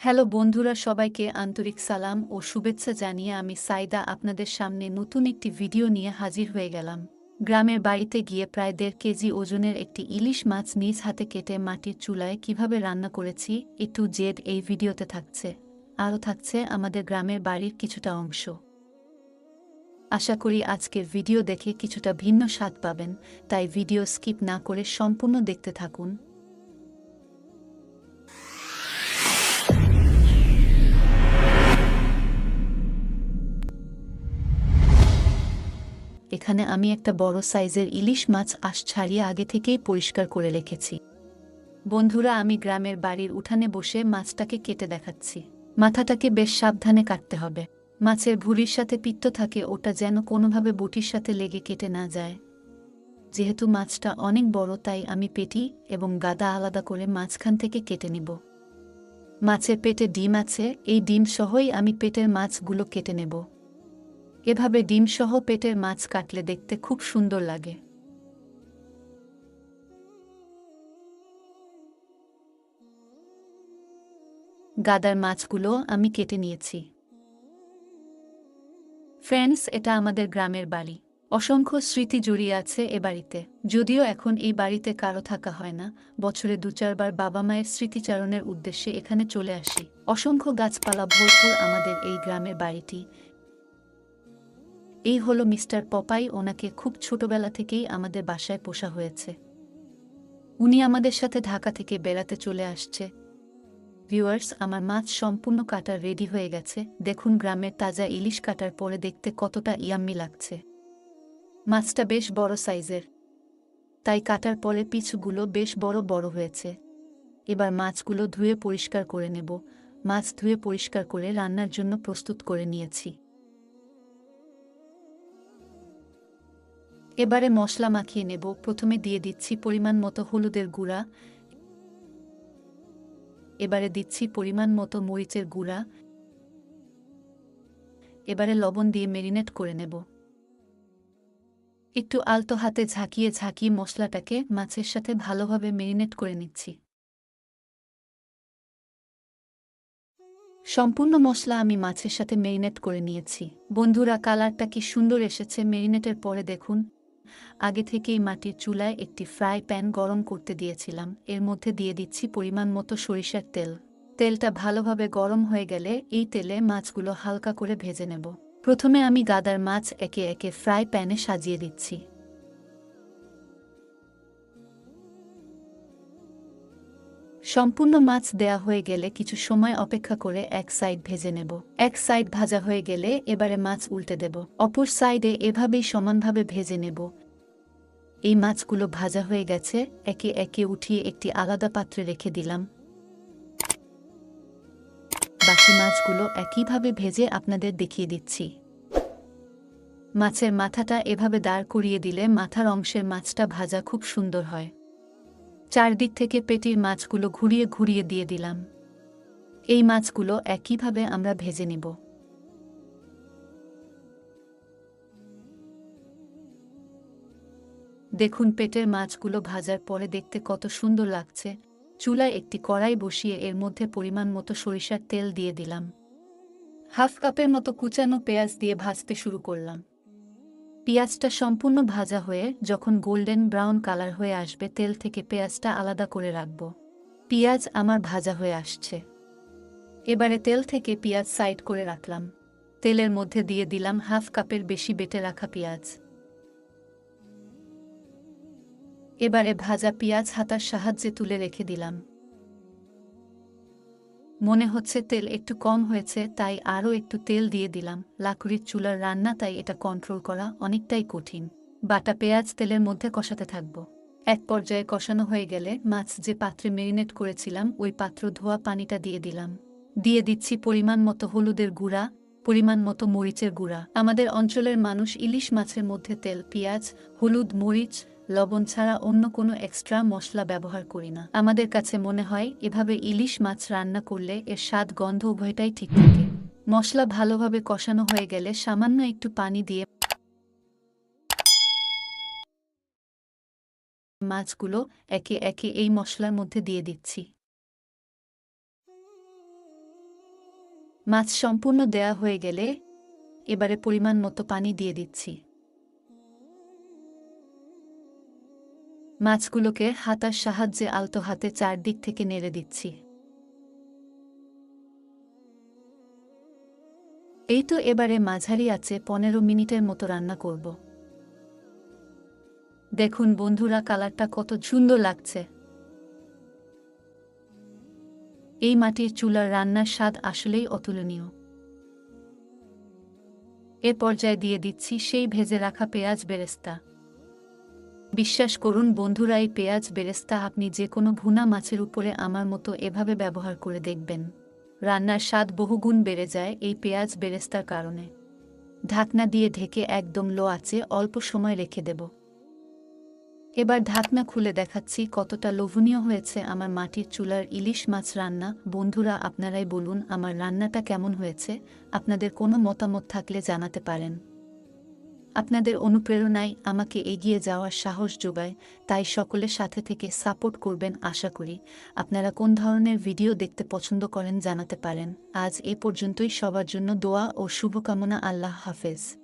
Hello বন্ধুরা, সবাইকে আন্তরিক সালাম ও শুভেচ্ছা জানিয়ে আমি সাইদা আপনাদের সামনে নতুন একটি ভিডিও নিয়ে হাজির হয়ে গেলাম। গ্রামের বাড়িতে গিয়ে প্রায় ১.৫ কেজি ওজনের একটি ইলিশ মাছ নিজ হাতে কেটে মাটির চুলায় কিভাবে রান্না করেছি A to Z এই ভিডিওতে থাকছে। আরও থাকছে আমাদের গ্রামের বাড়ির কিছুটা অংশ। আশা করি আজকের ভিডিও দেখে কিছুটা ভিন্ন স্বাদ পাবেন, তাই ভিডিও স্কিপ না করে সম্পূর্ণ দেখতে থাকুন। এখানে আমি একটা বড় সাইজের ইলিশ মাছ আঁশ ছাড়িয়ে আগে থেকেই পরিষ্কার করে রেখেছি। বন্ধুরা, আমি গ্রামের বাড়ির উঠানে বসে মাছটাকে কেটে দেখাচ্ছি। মাথাটাকে বেশ সাবধানে কাটতে হবে। মাছের ভুঁড়ির সাথে পিত্ত থাকে, ওটা যেন কোনোভাবে বটির সাথে লেগে কেটে না যায়। যেহেতু মাছটা অনেক বড়, তাই আমি পেটি এবং গাদা আলাদা করে মাঝখান থেকে কেটে নিব। মাছের পেটে ডিম আছে, এই ডিম সহই আমি পেটের মাছগুলো কেটে নেব। এভাবে ডিম সহ পেটের মাছ কাটলে দেখতে খুব সুন্দর লাগে। গাদার মাছগুলো আমি কেটে নিয়েছি। ফ্রেন্ডস, এটা আমাদের গ্রামের বাড়ি। অসংখ্য স্মৃতি জড়িয়ে আছে এ বাড়িতে। যদিও এখন এই বাড়িতে কারো থাকা হয় না, বছরে ২-৪ বার বাবা মায়ের স্মৃতিচারণের উদ্দেশ্যে এখানে চলে আসি। অসংখ্য গাছপালা ভরপুর আমাদের এই গ্রামের বাড়িটি। এই হলো মিস্টার পপাই, ওনাকে খুব ছোটবেলা থেকেই আমাদের বাসায় পোষা হয়েছে। উনি আমাদের সাথে ঢাকা থেকে বেড়াতে চলে আসছে। ভিউয়ার্স, আমার মাছ সম্পূর্ণ কাটা রেডি হয়ে গেছে। দেখুন, গ্রামের তাজা ইলিশ কাটার পরে দেখতে কতটা ইয়াম্মি লাগছে। মাছটা বেশ বড় সাইজের, তাই কাটার পরে পিছগুলো বেশ বড় বড় হয়েছে। এবার মাছগুলো ধুয়ে পরিষ্কার করে নেব। মাছ ধুয়ে পরিষ্কার করে রান্নার জন্য প্রস্তুত করে নিয়েছি। এবারে মশলা মাখিয়ে নেব। প্রথমে দিয়ে দিচ্ছি পরিমাণ মতো হলুদের গুঁড়া, এবারে দিচ্ছি পরিমাণ মতো মরিচের গুঁড়া, এবারে লবণ দিয়ে মেরিনেট করে নেব। একটু আলতো হাতে ঝাঁকিয়ে ঝাঁকিয়ে মশলাটাকে মাছের সাথে ভালোভাবে মেরিনেট করে নিচ্ছি। সম্পূর্ণ মশলা আমি মাছের সাথে মেরিনেট করে নিয়েছি। বন্ধুরা, কালারটা কি সুন্দর এসেছে মেরিনেটের পরে দেখুন। আগে থেকেই মাটির চুলায় একটি ফ্রাই প্যান গরম করতে দিয়েছিলাম। এর মধ্যে দিয়ে দিচ্ছি পরিমাণ মতো সরিষার তেল। তেলটা ভালোভাবে গরম হয়ে গেলে এই তেলে মাছগুলো হালকা করে ভেজে নেব। প্রথমে আমি গাদার মাছ একে একে ফ্রাই প্যানে সাজিয়ে দিচ্ছি। সম্পূর্ণ মাছ দেয়া হয়ে গেলে কিছু সময় অপেক্ষা করে এক সাইড ভেজে নেব। এক সাইড ভাজা হয়ে গেলে এবারে মাছ উল্টে দেব। অপর সাইডে এভাবেই সমানভাবে ভেজে নেব। এই মাছগুলো ভাজা হয়ে গেছে, একে একে উঠিয়ে একটি আলাদা পাত্রে রেখে দিলাম। বাকি মাছগুলো একইভাবে ভেজে আপনাদের দেখিয়ে দিচ্ছি। মাছের মাথাটা এভাবে দাঁড় করিয়ে দিলে মাথার অংশের মাছটা ভাজা খুব সুন্দর হয়। চারদিক থেকে পেটির মাছগুলো ঘুরিয়ে ঘুরিয়ে দিয়ে দিলাম। এই মাছগুলো একইভাবে আমরা ভেজে নিব। দেখুন, পেটের মাছগুলো ভাজার পরে দেখতে কত সুন্দর লাগছে। চুলায় একটি কড়াই বসিয়ে এর মধ্যে পরিমাণ মতো সরিষার তেল দিয়ে দিলাম। হাফ কাপের মতো কুচানো পেঁয়াজ দিয়ে ভাজতে শুরু করলাম। পেঁয়াজটা সম্পূর্ণ ভাজা হয়ে যখন গোল্ডেন ব্রাউন কালার হয়ে আসবে, তেল থেকে পেঁয়াজটা আলাদা করে রাখব। পেঁয়াজ আমার ভাজা হয়ে আসছে। এবারে তেল থেকে পেঁয়াজ সাইড করে রাখলাম। তেলের মধ্যে দিয়ে দিলাম হাফ কাপের বেশি বেটে রাখা পেঁয়াজ। এবারে ভাজা পেঁয়াজ হাতার সাহায্যে তুলে রেখে দিলাম। মনে হচ্ছে তেল একটু কম হয়েছে, তাই আরও একটু তেল দিয়ে দিলাম। লাকড়ির চুলার রান্না, তাই এটা কন্ট্রোল করা অনেকটাই কঠিন। বাটা পেঁয়াজ তেলের মধ্যে কষাতে থাকব। এক পর্যায়ে কষানো হয়ে গেলে মাছ যে পাত্রে মেরিনেট করেছিলাম ওই পাত্র ধোয়া পানিটা দিয়ে দিলাম। দিয়ে দিচ্ছি পরিমাণ মতো হলুদের গুঁড়া, পরিমাণ মতো মরিচের গুঁড়া। আমাদের অঞ্চলের মানুষ ইলিশ মাছের মধ্যে তেল, পেঁয়াজ, হলুদ, মরিচ, লবণ ছাড়া অন্য কোনো এক্সট্রা মশলা ব্যবহার করি না। আমাদের কাছে মনে হয় এভাবে ইলিশ মাছ রান্না করলে এর স্বাদ গন্ধ উভয়টাই ঠিক থাকে। মশলা ভালোভাবে কষানো হয়ে গেলে সামান্য একটু পানি দিয়ে মাছগুলো একে একে এই মশলার মধ্যে দিয়ে দিচ্ছি। মাছ সম্পূর্ণ দেয়া হয়ে গেলে এবারে পরিমাণ মতো পানি দিয়ে দিচ্ছি। মাছগুলোকে হাতার সাহায্যে আলতো হাতে চারদিক থেকে নেড়ে দিচ্ছি। এই তো এবারে মাঝারি আঁচে 15 মিনিটের মতো রান্না করব। দেখুন বন্ধুরা, কালারটা কত সুন্দর লাগছে। এই মাটির চুলার রান্নার স্বাদ আসলেই অতুলনীয়। এ পর্যায়ে দিয়ে দিচ্ছি সেই ভেজে রাখা পেঁয়াজ বেরেস্তা। বিশ্বাস করুন বন্ধুরা, এই পেঁয়াজ বেরেস্তা আপনি যে কোনো ভুনা মাছের উপরে আমার মতো এভাবে ব্যবহার করে দেখবেন। রান্নার স্বাদ বহুগুণ বেড়ে যায় এই পেঁয়াজ বেরেস্তার কারণে। ঢাকনা দিয়ে ঢেকে একদম লো আঁচে অল্প সময় রেখে দেব। এবার ঢাকনা খুলে দেখাচ্ছি কতটা লোভনীয় হয়েছে আমার মাটির চুলার ইলিশ মাছ রান্না। বন্ধুরা, আপনারাই বলুন আমার রান্নাটা কেমন হয়েছে। আপনাদের কোনো মতামত থাকলে জানাতে পারেন। আপনাদের অনুপ্রেরণায় আমাকে এগিয়ে যাওয়ার সাহস যোগায়, তাই সকলের সাথে থেকে সাপোর্ট করবেন আশা করি। আপনারা কোন ধরনের ভিডিও দেখতে পছন্দ করেন জানাতে পারেন। আজ এ পর্যন্তই। সবার জন্য দোয়া ও শুভকামনা। আল্লাহ হাফেজ।